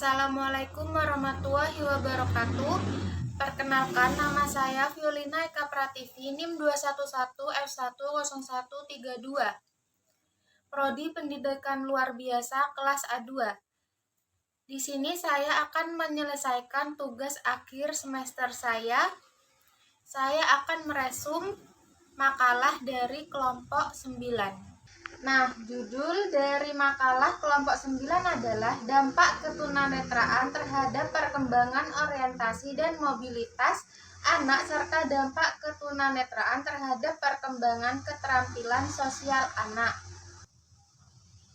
Assalamualaikum warahmatullahi wabarakatuh. Perkenalkan, nama saya Violina Eka Prativi, NIM 211F1010132. Prodi Pendidikan Luar Biasa kelas A2. Di sini saya akan menyelesaikan tugas akhir semester saya. Saya akan meresum makalah dari kelompok 9. Nah, judul dari makalah kelompok 9 adalah dampak ketunanetraan terhadap perkembangan orientasi dan mobilitas anak serta dampak ketunanetraan terhadap perkembangan keterampilan sosial anak.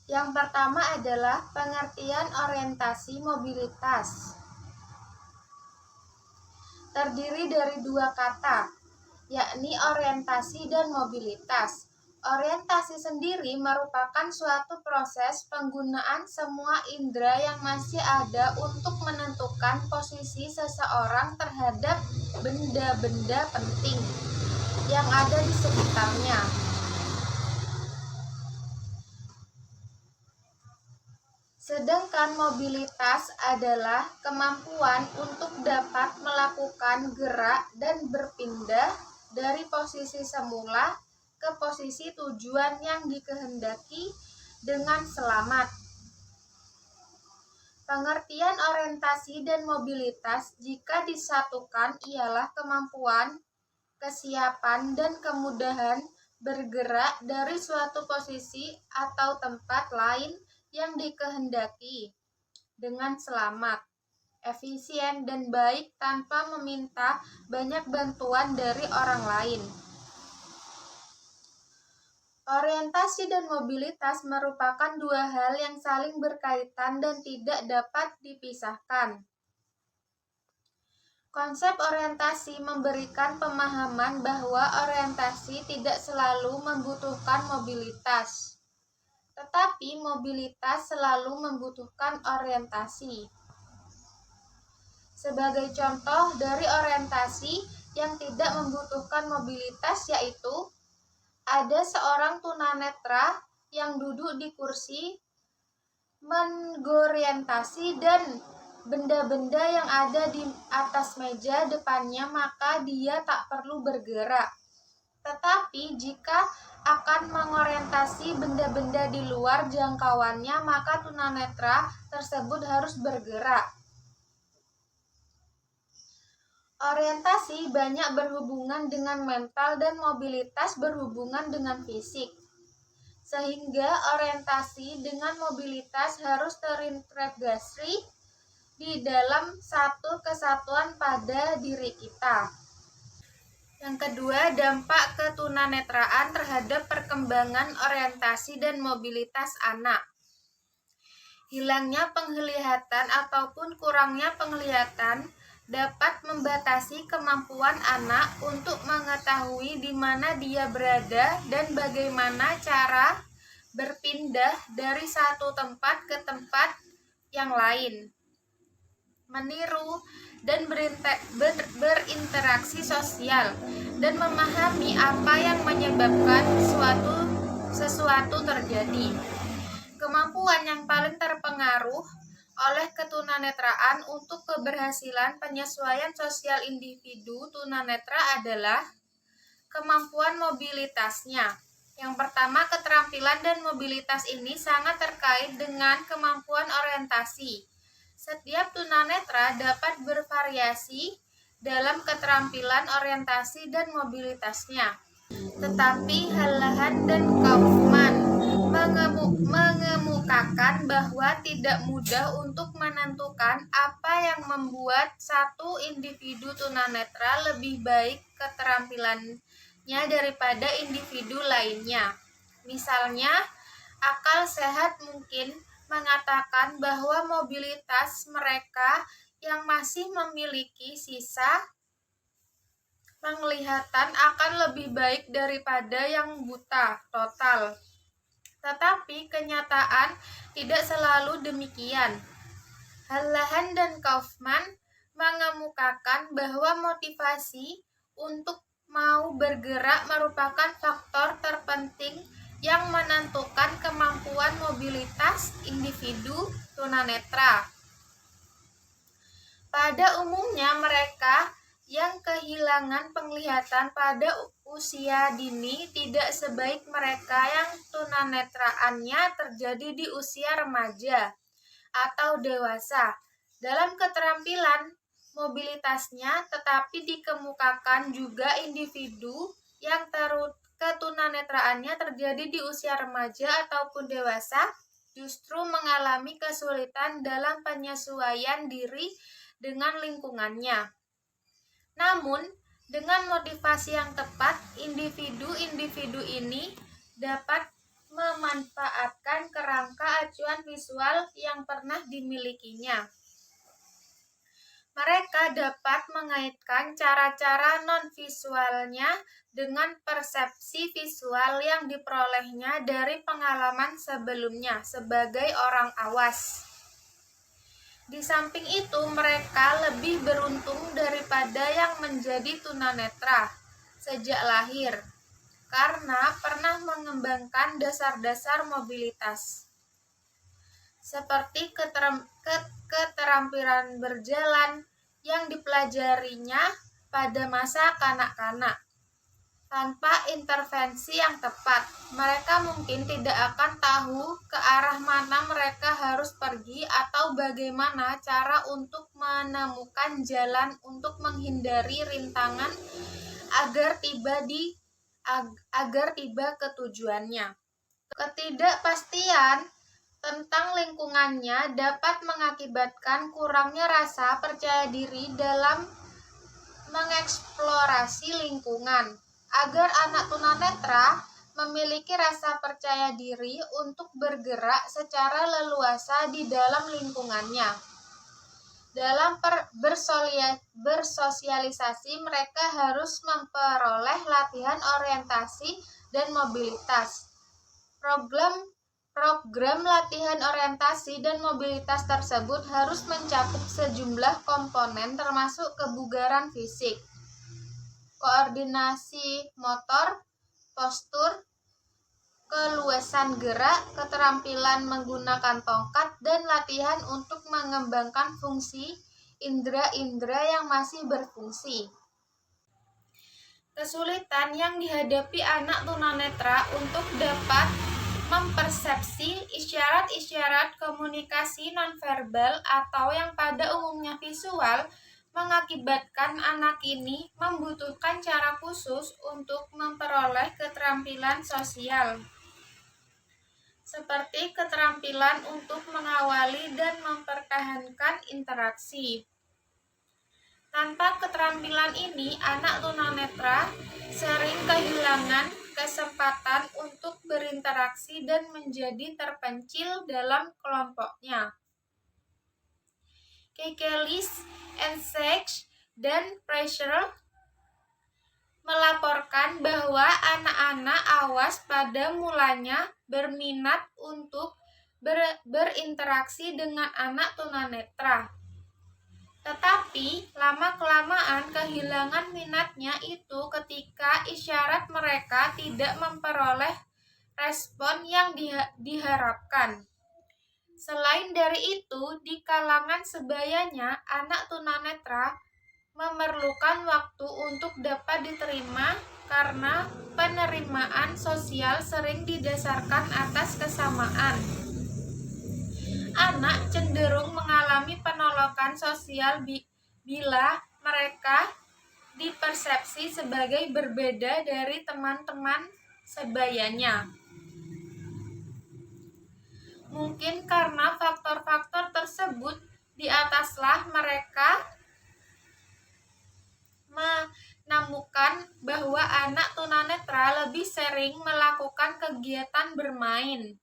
Yang pertama adalah pengertian orientasi mobilitas. Terdiri dari dua kata, yakni orientasi dan mobilitas. Orientasi sendiri merupakan suatu proses penggunaan semua indera yang masih ada untuk menentukan posisi seseorang terhadap benda-benda penting yang ada di sekitarnya. Sedangkan mobilitas adalah kemampuan untuk dapat melakukan gerak dan berpindah dari posisi semula ke posisi tujuan yang dikehendaki dengan selamat. Pengertian orientasi dan mobilitas jika disatukan ialah kemampuan, kesiapan, dan kemudahan bergerak dari suatu posisi atau tempat lain yang dikehendaki dengan selamat, efisien, dan baik tanpa meminta banyak bantuan dari orang lain. Orientasi dan mobilitas merupakan dua hal yang saling berkaitan dan tidak dapat dipisahkan. Konsep orientasi memberikan pemahaman bahwa orientasi tidak selalu membutuhkan mobilitas, tetapi mobilitas selalu membutuhkan orientasi. Sebagai contoh dari orientasi yang tidak membutuhkan mobilitas yaitu ada seorang tunanetra yang duduk di kursi mengorientasi dan benda-benda yang ada di atas meja depannya, maka dia tak perlu bergerak. Tetapi jika akan mengorientasi benda-benda di luar jangkauannya, maka tunanetra tersebut harus bergerak. Orientasi banyak berhubungan dengan mental dan mobilitas berhubungan dengan fisik. Sehingga orientasi dengan mobilitas harus terintegrasi di dalam satu kesatuan pada diri kita. Yang kedua, dampak ketunanetraan terhadap perkembangan orientasi dan mobilitas anak. Hilangnya penglihatan ataupun kurangnya penglihatan dapat membatasi kemampuan anak untuk mengetahui di mana dia berada dan bagaimana cara berpindah dari satu tempat ke tempat yang lain, meniru dan berinteraksi sosial, dan memahami apa yang menyebabkan sesuatu terjadi. Kemampuan yang paling terpengaruh oleh ketunanetraan untuk keberhasilan penyesuaian sosial individu tunanetra adalah kemampuan mobilitasnya. Yang pertama, keterampilan dan mobilitas ini sangat terkait dengan kemampuan orientasi. Setiap tunanetra dapat bervariasi dalam keterampilan orientasi dan mobilitasnya. Tetapi Hallahan dan Kaufman mengemukakan bahwa tidak mudah untuk menentukan apa yang membuat satu individu tunanetra lebih baik keterampilannya daripada individu lainnya. Misalnya, akal sehat mungkin mengatakan bahwa mobilitas mereka yang masih memiliki sisa penglihatan akan lebih baik daripada yang buta total. Tetapi kenyataan tidak selalu demikian. Hallahan dan Kaufman mengemukakan bahwa motivasi untuk mau bergerak merupakan faktor terpenting yang menentukan kemampuan mobilitas individu tunanetra. Pada umumnya mereka yang kehilangan penglihatan pada usia dini tidak sebaik mereka yang tunanetraannya terjadi di usia remaja atau dewasa. Dalam keterampilan mobilitasnya, tetapi dikemukakan juga individu yang ketunanetraannya terjadi di usia remaja ataupun dewasa justru mengalami kesulitan dalam penyesuaian diri dengan lingkungannya. Namun, dengan motivasi yang tepat, individu-individu ini dapat memanfaatkan kerangka acuan visual yang pernah dimilikinya. Mereka dapat mengaitkan cara-cara non-visualnya dengan persepsi visual yang diperolehnya dari pengalaman sebelumnya sebagai orang awas. Di samping itu, mereka lebih beruntung daripada yang menjadi tunanetra sejak lahir, karena pernah mengembangkan dasar-dasar mobilitas, seperti keterampilan berjalan yang dipelajarinya pada masa kanak-kanak. Tanpa intervensi yang tepat, mereka mungkin tidak akan tahu ke arah mana mereka harus pergi atau bagaimana cara untuk menemukan jalan untuk menghindari rintangan agar tiba ke tujuannya. Ketidakpastian tentang lingkungannya dapat mengakibatkan kurangnya rasa percaya diri dalam mengeksplorasi lingkungan. Agar anak tunanetra memiliki rasa percaya diri untuk bergerak secara leluasa di dalam lingkungannya. Dalam bersosialisasi, mereka harus memperoleh latihan orientasi dan mobilitas. Program latihan orientasi dan mobilitas tersebut harus mencakup sejumlah komponen termasuk kebugaran fisik, koordinasi motor, postur, keluasan gerak, keterampilan menggunakan tongkat, dan latihan untuk mengembangkan fungsi indera-indera yang masih berfungsi. Kesulitan yang dihadapi anak tunanetra untuk dapat mempersepsi isyarat-isyarat komunikasi nonverbal atau yang pada umumnya visual mengakibatkan anak ini membutuhkan cara khusus untuk memperoleh keterampilan sosial, seperti keterampilan untuk mengawali dan mempertahankan interaksi. Tanpa keterampilan ini, anak tunanetra sering kehilangan kesempatan untuk berinteraksi dan menjadi terpencil dalam kelompoknya. Kekelis, Sachs, dan Pressure melaporkan bahwa anak-anak awas pada mulanya berminat untuk berinteraksi dengan anak tunanetra. Tetapi lama-kelamaan kehilangan minatnya itu ketika isyarat mereka tidak memperoleh respon yang diharapkan. Selain dari itu, di kalangan sebayanya, anak tunanetra memerlukan waktu untuk dapat diterima karena penerimaan sosial sering didasarkan atas kesamaan. Anak cenderung mengalami penolakan sosial bila mereka dipersepsi sebagai berbeda dari teman-teman sebayanya. Mungkin karena faktor-faktor tersebut di ataslah mereka menemukan bahwa anak tunanetra lebih sering melakukan kegiatan bermain.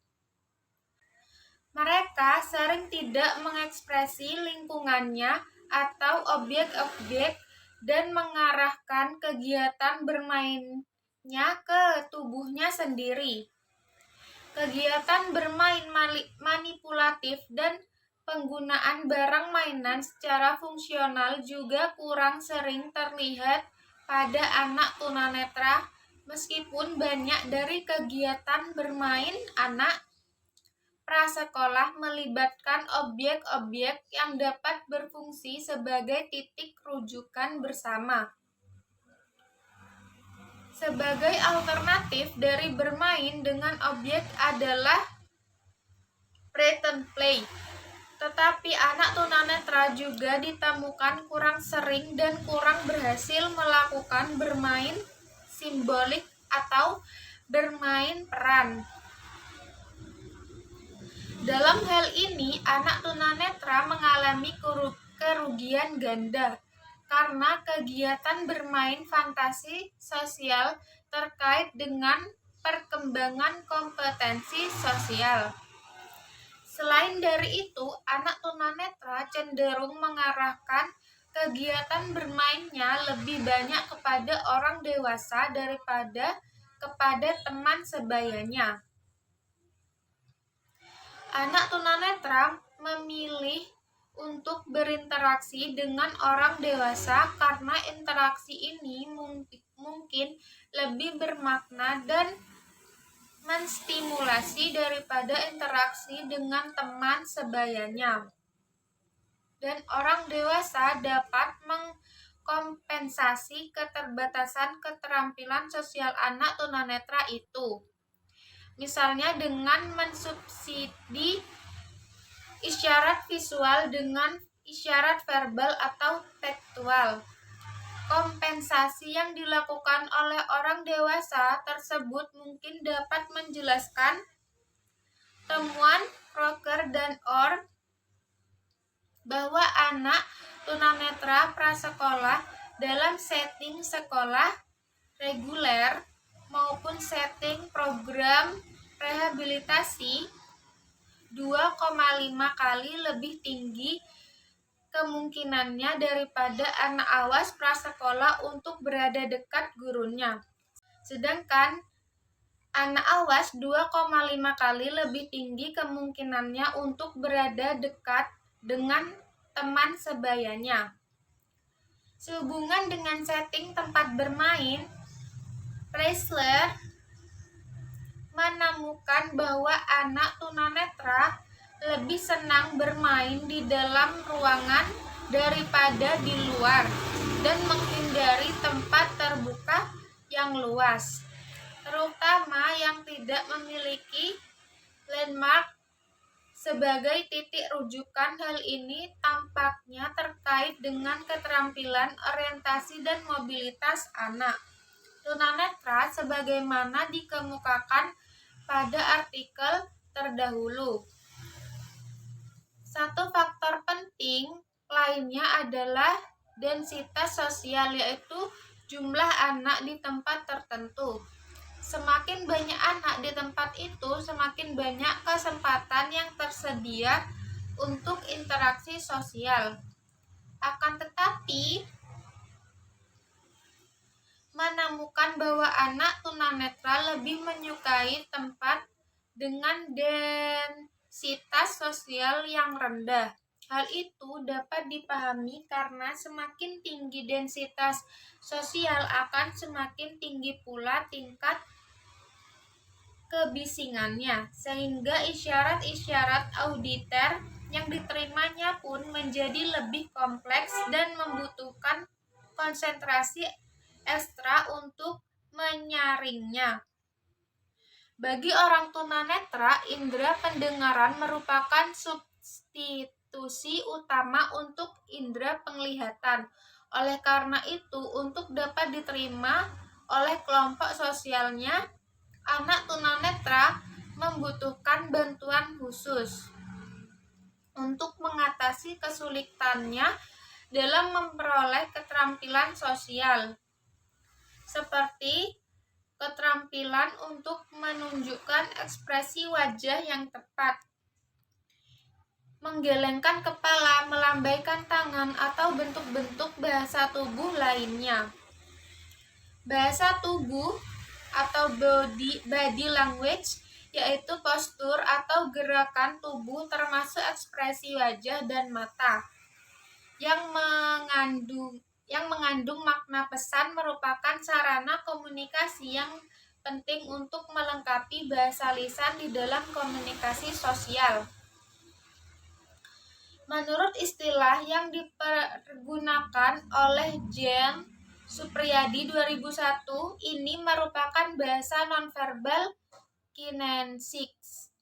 Mereka sering tidak mengekspresi lingkungannya atau objek-objek dan mengarahkan kegiatan bermainnya ke tubuhnya sendiri. Kegiatan bermain manipulatif dan penggunaan barang mainan secara fungsional juga kurang sering terlihat pada anak tunanetra, meskipun banyak dari kegiatan bermain anak prasekolah melibatkan objek-objek yang dapat berfungsi sebagai titik rujukan bersama. Sebagai alternatif dari bermain dengan objek adalah pretend play. Tetapi anak tunanetra juga ditemukan kurang sering dan kurang berhasil melakukan bermain simbolik atau bermain peran. Dalam hal ini, anak tunanetra mengalami kerugian ganda karena kegiatan bermain fantasi sosial terkait dengan perkembangan kompetensi sosial. Selain dari itu, anak tunanetra cenderung mengarahkan kegiatan bermainnya lebih banyak kepada orang dewasa daripada kepada teman sebayanya. Anak tunanetra memilih untuk berinteraksi dengan orang dewasa karena interaksi ini mungkin lebih bermakna dan menstimulasi daripada interaksi dengan teman sebayanya. Dan orang dewasa dapat mengkompensasi keterbatasan keterampilan sosial anak tunanetra itu. Misalnya dengan mensubsidi isyarat visual dengan isyarat verbal atau tekstual. Kompensasi yang dilakukan oleh orang dewasa tersebut mungkin dapat menjelaskan temuan Crocker dan Orr bahwa anak tunanetra prasekolah dalam setting sekolah reguler maupun setting program rehabilitasi 2,5 kali lebih tinggi kemungkinannya daripada anak awas prasekolah untuk berada dekat gurunya. Sedangkan anak awas 2,5 kali lebih tinggi kemungkinannya untuk berada dekat dengan teman sebayanya. Sehubungan dengan setting tempat bermain, Preisler menemukan bahwa anak tunanetra lebih senang bermain di dalam ruangan daripada di luar dan menghindari tempat terbuka yang luas, terutama yang tidak memiliki landmark sebagai titik rujukan. Hal ini tampaknya terkait dengan keterampilan orientasi dan mobilitas anak tunanetra sebagaimana dikemukakan pada artikel terdahulu. Satu faktor penting lainnya adalah densitas sosial, yaitu jumlah anak di tempat tertentu. Semakin banyak anak di tempat itu, semakin banyak kesempatan yang tersedia untuk interaksi sosial. Akan tetapi, menemukan bahwa anak tunanetra lebih menyukai tempat dengan densitas sosial yang rendah. Hal itu dapat dipahami karena semakin tinggi densitas sosial akan semakin tinggi pula tingkat kebisingannya, sehingga isyarat-isyarat auditer yang diterimanya pun menjadi lebih kompleks dan membutuhkan konsentrasi ekstra untuk menyaringnya. Bagi orang tunanetra, indera pendengaran merupakan substitusi utama untuk indera penglihatan. Oleh karena itu, untuk dapat diterima oleh kelompok sosialnya, anak tunanetra membutuhkan bantuan khusus untuk mengatasi kesulitannya dalam memperoleh keterampilan sosial, seperti keterampilan untuk menunjukkan ekspresi wajah yang tepat, menggelengkan kepala, melambaikan tangan, atau bentuk-bentuk bahasa tubuh lainnya. Bahasa tubuh atau body language yaitu postur atau gerakan tubuh termasuk ekspresi wajah dan mata yang mengandung makna pesan, merupakan sarana komunikasi yang penting untuk melengkapi bahasa lisan di dalam komunikasi sosial. Menurut istilah yang dipergunakan oleh Jen Supriyadi 2001, ini merupakan bahasa nonverbal kinesiks.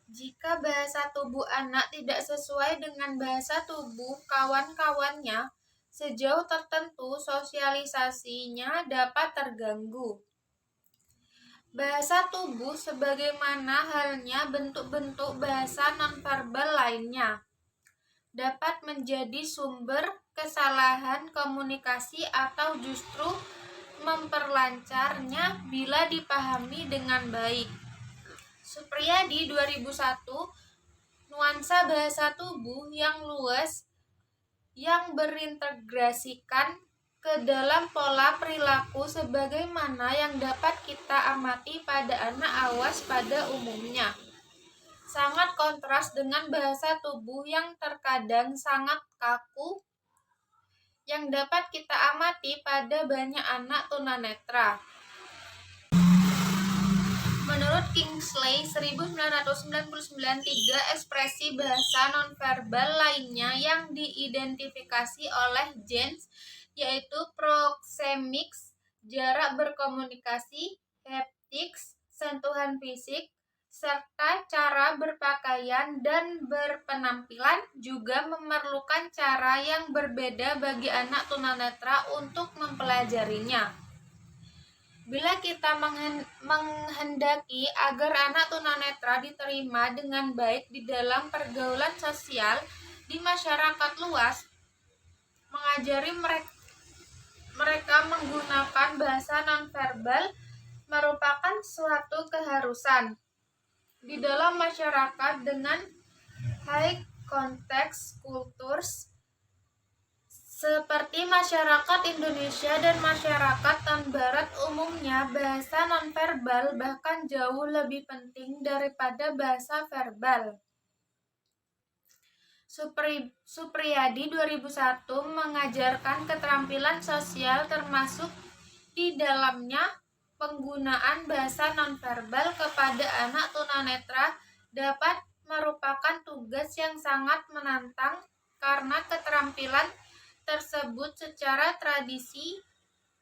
Jika bahasa tubuh anak tidak sesuai dengan bahasa tubuh kawan-kawannya, sejauh tertentu sosialisasinya dapat terganggu. Bahasa tubuh sebagaimana halnya bentuk-bentuk bahasa nonverbal lainnya dapat menjadi sumber kesalahan komunikasi atau justru memperlancarnya bila dipahami dengan baik. Supriyadi 2001, nuansa bahasa tubuh yang luas yang berintegrasikan ke dalam pola perilaku sebagaimana yang dapat kita amati pada anak awas pada umumnya. Sangat kontras dengan bahasa tubuh yang terkadang sangat kaku yang dapat kita amati pada banyak anak tunanetra. Menurut Kingsley 1999, 3 ekspresi bahasa nonverbal lainnya yang diidentifikasi oleh Jens yaitu proxemics, jarak berkomunikasi, haptics, sentuhan fisik, serta cara berpakaian dan berpenampilan juga memerlukan cara yang berbeda bagi anak tunanetra untuk mempelajarinya. Bila kita menghendaki agar anak tunanetra diterima dengan baik di dalam pergaulan sosial di masyarakat luas, mengajari mereka menggunakan bahasa nonverbal merupakan suatu keharusan di dalam masyarakat dengan high context cultures seperti masyarakat Indonesia dan masyarakat Tan Barat umumnya. Bahasa nonverbal bahkan jauh lebih penting daripada bahasa verbal. Supriyadi 2001 mengajarkan keterampilan sosial termasuk di dalamnya penggunaan bahasa nonverbal kepada anak tunanetra dapat merupakan tugas yang sangat menantang karena keterampilan tersebut secara tradisi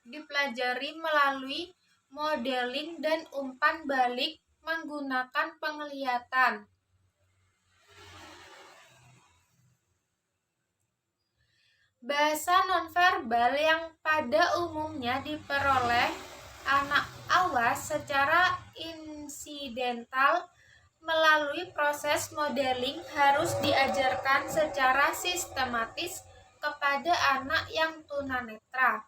dipelajari melalui modeling dan umpan balik menggunakan penglihatan. Bahasa nonverbal yang pada umumnya diperoleh anak awas secara insidental melalui proses modeling harus diajarkan secara sistematis kepada anak yang tunanetra.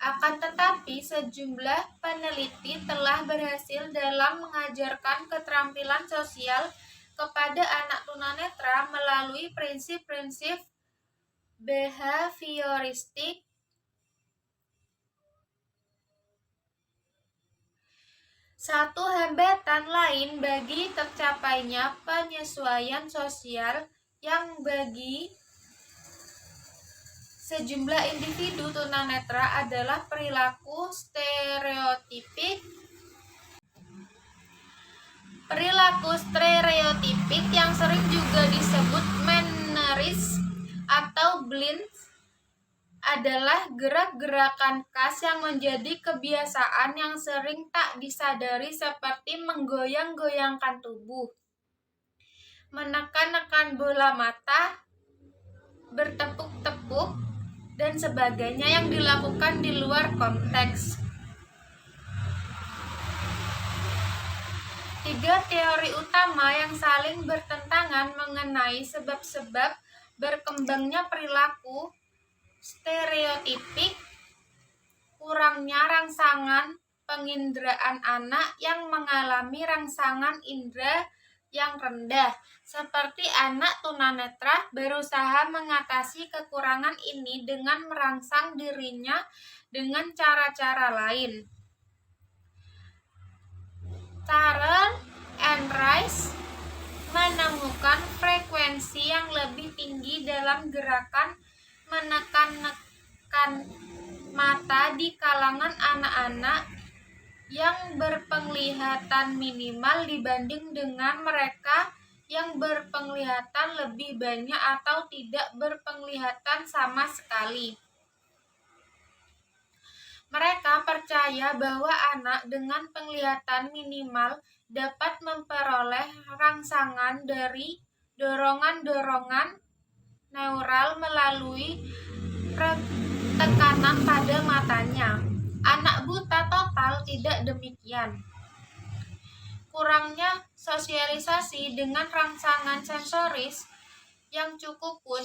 Akan tetapi, sejumlah peneliti telah berhasil dalam mengajarkan keterampilan sosial kepada anak tunanetra melalui prinsip-prinsip behavioristik. Satu hambatan lain bagi tercapainya penyesuaian sosial yang bagi sejumlah individu tunanetra adalah perilaku stereotipik. Perilaku stereotipik yang sering juga disebut mannerism atau blinds adalah gerak-gerakan khas yang menjadi kebiasaan yang sering tak disadari seperti menggoyang-goyangkan tubuh, menekan-nekan bola mata, bertepuk-tepuk, dan sebagainya yang dilakukan di luar konteks. 3 teori utama yang saling bertentangan mengenai sebab-sebab berkembangnya perilaku stereotipik, kurangnya rangsangan penginderaan anak yang mengalami rangsangan indera yang rendah, seperti anak tunanetra berusaha mengatasi kekurangan ini dengan merangsang dirinya dengan cara-cara lain. Tyrrell and Rice menemukan frekuensi yang lebih tinggi dalam gerakan menekan-nekan mata di kalangan anak-anak yang berpenglihatan minimal dibanding dengan mereka yang berpenglihatan lebih banyak atau tidak berpenglihatan sama sekali. Mereka percaya bahwa anak dengan penglihatan minimal dapat memperoleh rangsangan dari dorongan-dorongan neural melalui tekanan pada matanya. Anak buta total tidak demikian. Kurangnya sosialisasi dengan rangsangan sensoris yang cukup pun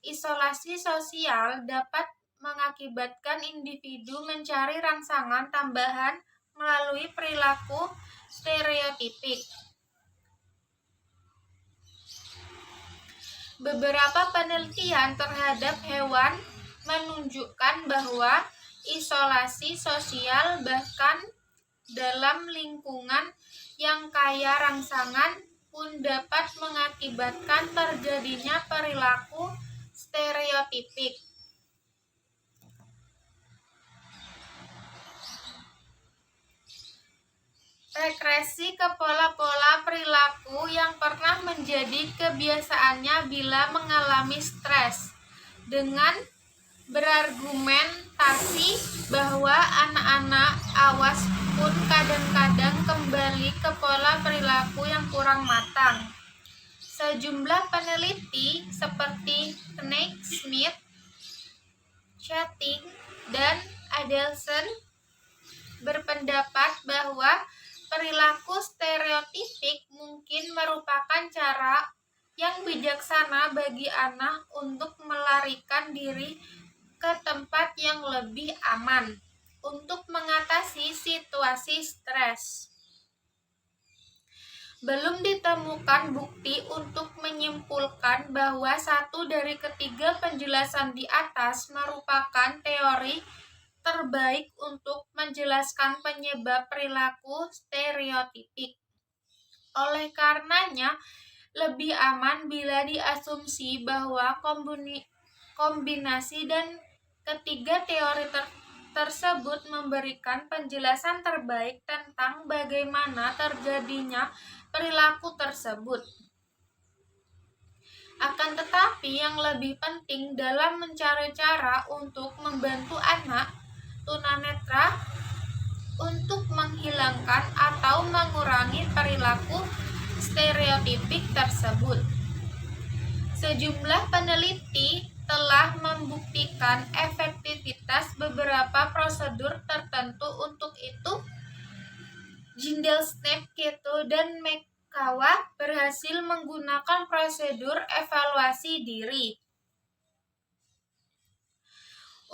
isolasi sosial dapat mengakibatkan individu mencari rangsangan tambahan melalui perilaku stereotipik. Beberapa penelitian terhadap hewan menunjukkan bahwa isolasi sosial bahkan dalam lingkungan yang kaya rangsangan pun dapat mengakibatkan terjadinya perilaku stereotipik. Regresi ke pola-pola perilaku yang pernah menjadi kebiasaannya bila mengalami stres, dengan berargumentasi bahwa anak-anak awas pun kadang-kadang kembali ke pola perilaku yang kurang matang. Sejumlah peneliti seperti Knight, Smith, Chatting, dan Adelson berpendapat bahwa perilaku stereotipik mungkin merupakan cara yang bijaksana bagi anak untuk melarikan diri ke tempat yang lebih aman untuk mengatasi situasi stres. Belum ditemukan bukti untuk menyimpulkan bahwa satu dari ketiga penjelasan di atas merupakan teori terbaik untuk menjelaskan penyebab perilaku stereotipik. Oleh karenanya, lebih aman bila diasumsi bahwa kombinasi dan ketiga teori tersebut memberikan penjelasan terbaik tentang bagaimana terjadinya perilaku tersebut. Akan tetapi, yang lebih penting dalam mencari cara untuk membantu anak tunanetra untuk menghilangkan atau mengurangi perilaku stereotipik tersebut. Sejumlah peneliti telah membuktikan efektivitas beberapa prosedur tertentu. Untuk itu, Gindelstedt, Keto, dan Mekawa berhasil menggunakan prosedur evaluasi diri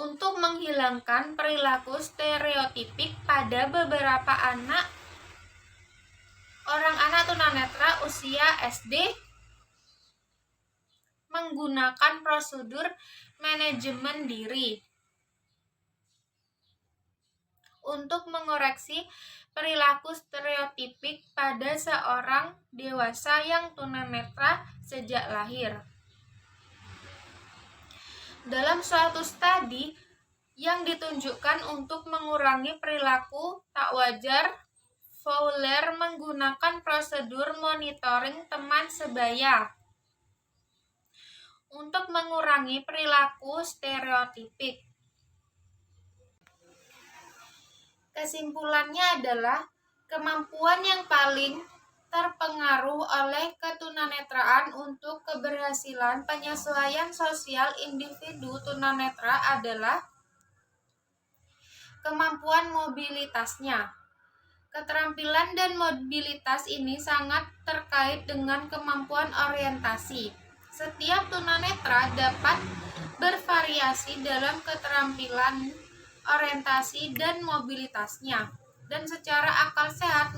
untuk menghilangkan perilaku stereotipik pada beberapa orang anak tunanetra usia SD menggunakan prosedur manajemen diri untuk mengoreksi perilaku stereotipik pada seorang dewasa yang tunanetra sejak lahir. Dalam suatu studi yang ditunjukkan untuk mengurangi perilaku tak wajar, Fowler menggunakan prosedur monitoring teman sebaya untuk mengurangi perilaku stereotipik. Kesimpulannya adalah kemampuan yang paling terpengaruh oleh ketunanetraan untuk keberhasilan penyesuaian sosial individu tunanetra adalah kemampuan mobilitasnya. Keterampilan dan mobilitas ini sangat terkait dengan kemampuan orientasi. Setiap tunanetra dapat bervariasi dalam keterampilan, orientasi, dan mobilitasnya. Dan secara akal sehat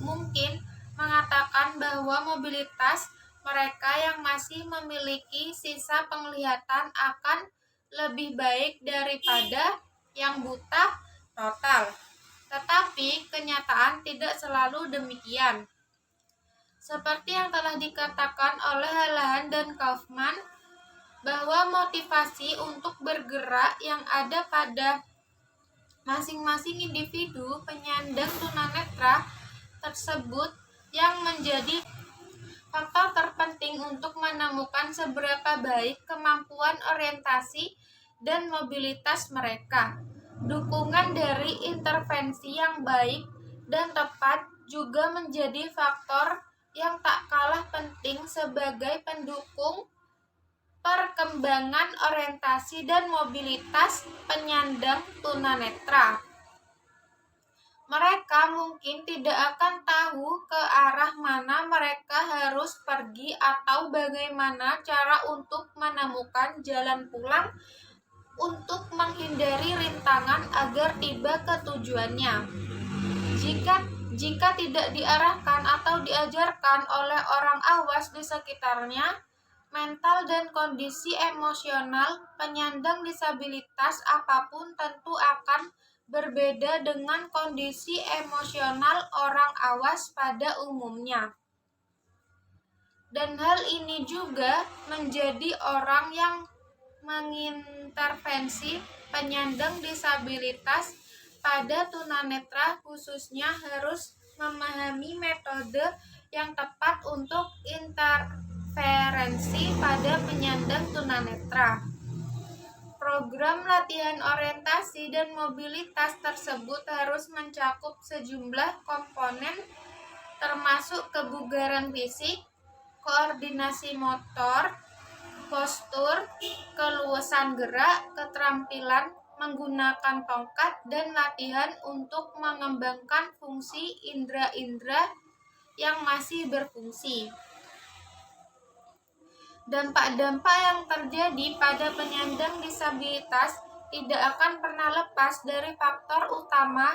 mungkin mengatakan bahwa mobilitas mereka yang masih memiliki sisa penglihatan akan lebih baik daripada yang buta total. Tetapi kenyataan tidak selalu demikian. Seperti yang telah dikatakan oleh Hallahan dan Kaufman, bahwa motivasi untuk bergerak yang ada pada masing-masing individu penyandang tunanetra tersebut yang menjadi faktor terpenting untuk menemukan seberapa baik kemampuan orientasi dan mobilitas mereka. Dukungan dari intervensi yang baik dan tepat juga menjadi faktor yang tak kalah penting sebagai pendukung perkembangan orientasi dan mobilitas penyandang tunanetra. Mereka mungkin tidak akan tahu ke arah mana mereka harus pergi atau bagaimana cara untuk menemukan jalan pulang untuk menghindari rintangan agar tiba ke tujuannya. Jika tidak diarahkan atau diajarkan oleh orang awas di sekitarnya, mental dan kondisi emosional penyandang disabilitas apapun tentu akan berbeda dengan kondisi emosional orang awas pada umumnya. Dan hal ini juga menjadi orang yang mengintervensi penyandang disabilitas pada tunanetra khususnya harus memahami metode yang tepat untuk interferensi pada penyandang tunanetra. Program latihan orientasi dan mobilitas tersebut harus mencakup sejumlah komponen termasuk kebugaran fisik, koordinasi motor, postur, keluasan gerak, keterampilan menggunakan tongkat, dan latihan untuk mengembangkan fungsi indera-indera yang masih berfungsi. Dampak-dampak yang terjadi pada penyandang disabilitas tidak akan pernah lepas dari faktor utama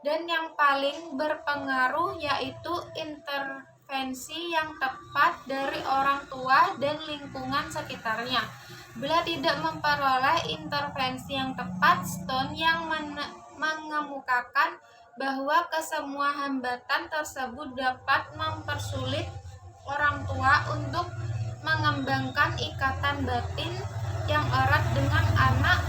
dan yang paling berpengaruh, yaitu intervensi yang tepat dari orang tua dan lingkungan sekitarnya. Bila tidak memperoleh intervensi yang tepat, Stone yang mengemukakan bahwa kesemua hambatan tersebut dapat mempersulit orang tua untuk mengembangkan ikatan batin yang erat dengan anak,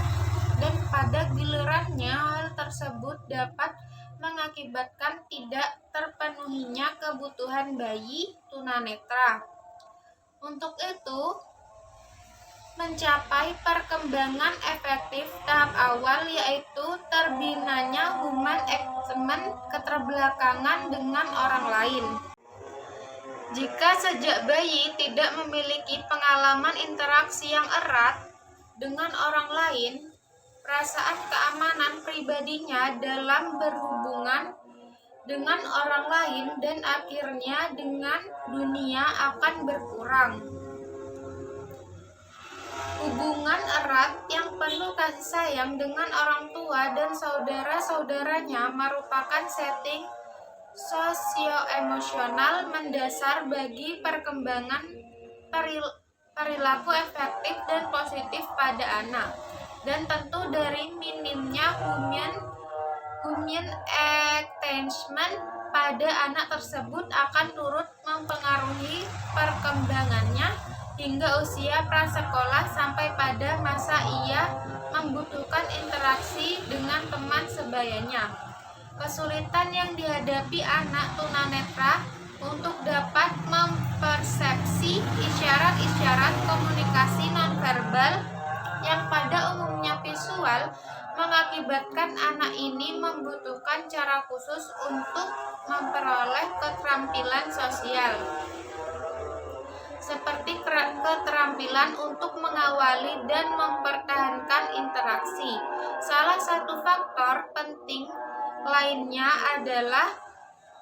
dan pada gilirannya hal tersebut dapat mengakibatkan tidak terpenuhinya kebutuhan bayi tunanetra. Untuk itu, mencapai perkembangan efektif tahap awal yaitu terbinanya human attachment, keterbelakangan dengan orang lain. Jika sejak bayi tidak memiliki pengalaman interaksi yang erat dengan orang lain, perasaan keamanan pribadinya dalam berhubungan dengan orang lain dan akhirnya dengan dunia akan berkurang. Hubungan erat yang penuh kasih sayang dengan orang tua dan saudara-saudaranya merupakan setting sosio-emosional mendasar bagi perkembangan perilaku efektif dan positif pada anak. Dan tentu dari minimnya human attachment pada anak tersebut akan turut mempengaruhi perkembangannya hingga usia prasekolah sampai pada masa ia membutuhkan interaksi dengan teman sebayanya. Kesulitan yang dihadapi anak tunanetra untuk dapat mempersepsi isyarat-isyarat komunikasi nonverbal yang pada umumnya visual mengakibatkan anak ini membutuhkan cara khusus untuk memperoleh keterampilan sosial, seperti keterampilan untuk mengawali dan mempertahankan interaksi. Salah satu faktor penting lainnya adalah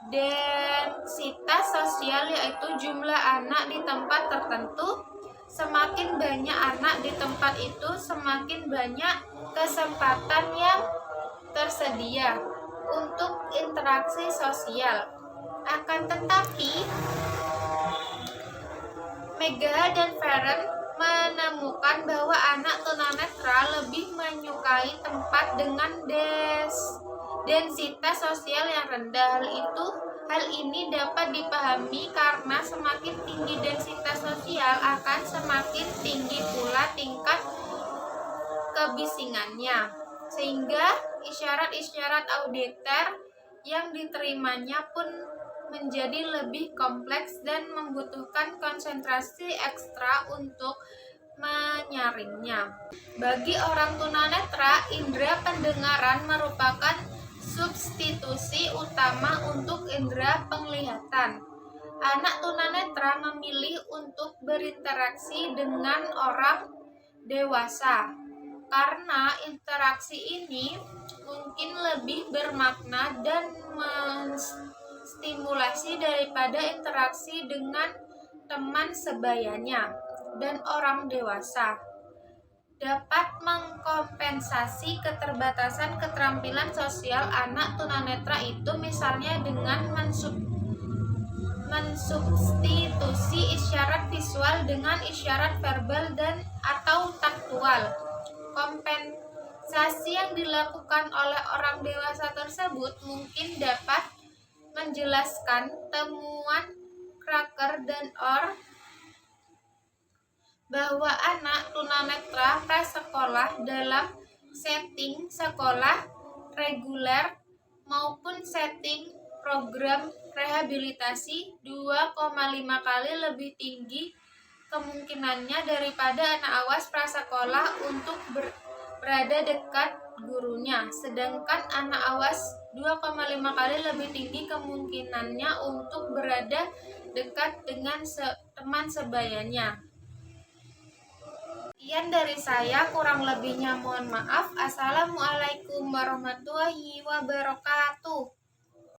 densitas sosial, yaitu jumlah anak di tempat tertentu. Semakin banyak anak di tempat itu, semakin banyak kesempatan yang tersedia untuk interaksi sosial. Akan tetapi, Megha dan Feren menemukan bahwa anak tunanetra lebih menyukai tempat dengan densitas sosial yang rendah. Hal ini dapat dipahami karena semakin tinggi densitas sosial akan semakin tinggi pula tingkat kebisingannya. sehingga isyarat-isyarat auditor yang diterimanya pun menjadi lebih kompleks dan membutuhkan konsentrasi ekstra untuk menyaringnya. Bagi orang tunanetra, indera pendengaran merupakan substitusi utama untuk indera penglihatan. Anak tunanetra memilih untuk berinteraksi dengan orang dewasa karena interaksi ini mungkin lebih bermakna dan menstimulasi daripada interaksi dengan teman sebayanya. Dan orang dewasa dapat mengkompensasi keterbatasan keterampilan sosial anak tunanetra itu misalnya dengan mensubstitusi isyarat visual dengan isyarat verbal dan atau taktual. Kompensasi yang dilakukan oleh orang dewasa tersebut mungkin dapat menjelaskan temuan Cracker dan Orr bahwa anak tunanetra prasekolah dalam setting sekolah reguler maupun setting program rehabilitasi 2,5 kali lebih tinggi kemungkinannya daripada anak awas prasekolah untuk berada dekat gurunya, sedangkan anak awas 2,5 kali lebih tinggi kemungkinannya untuk berada dekat dengan teman sebayanya. Sekian dari saya, kurang lebihnya mohon maaf. Assalamualaikum warahmatullahi wabarakatuh.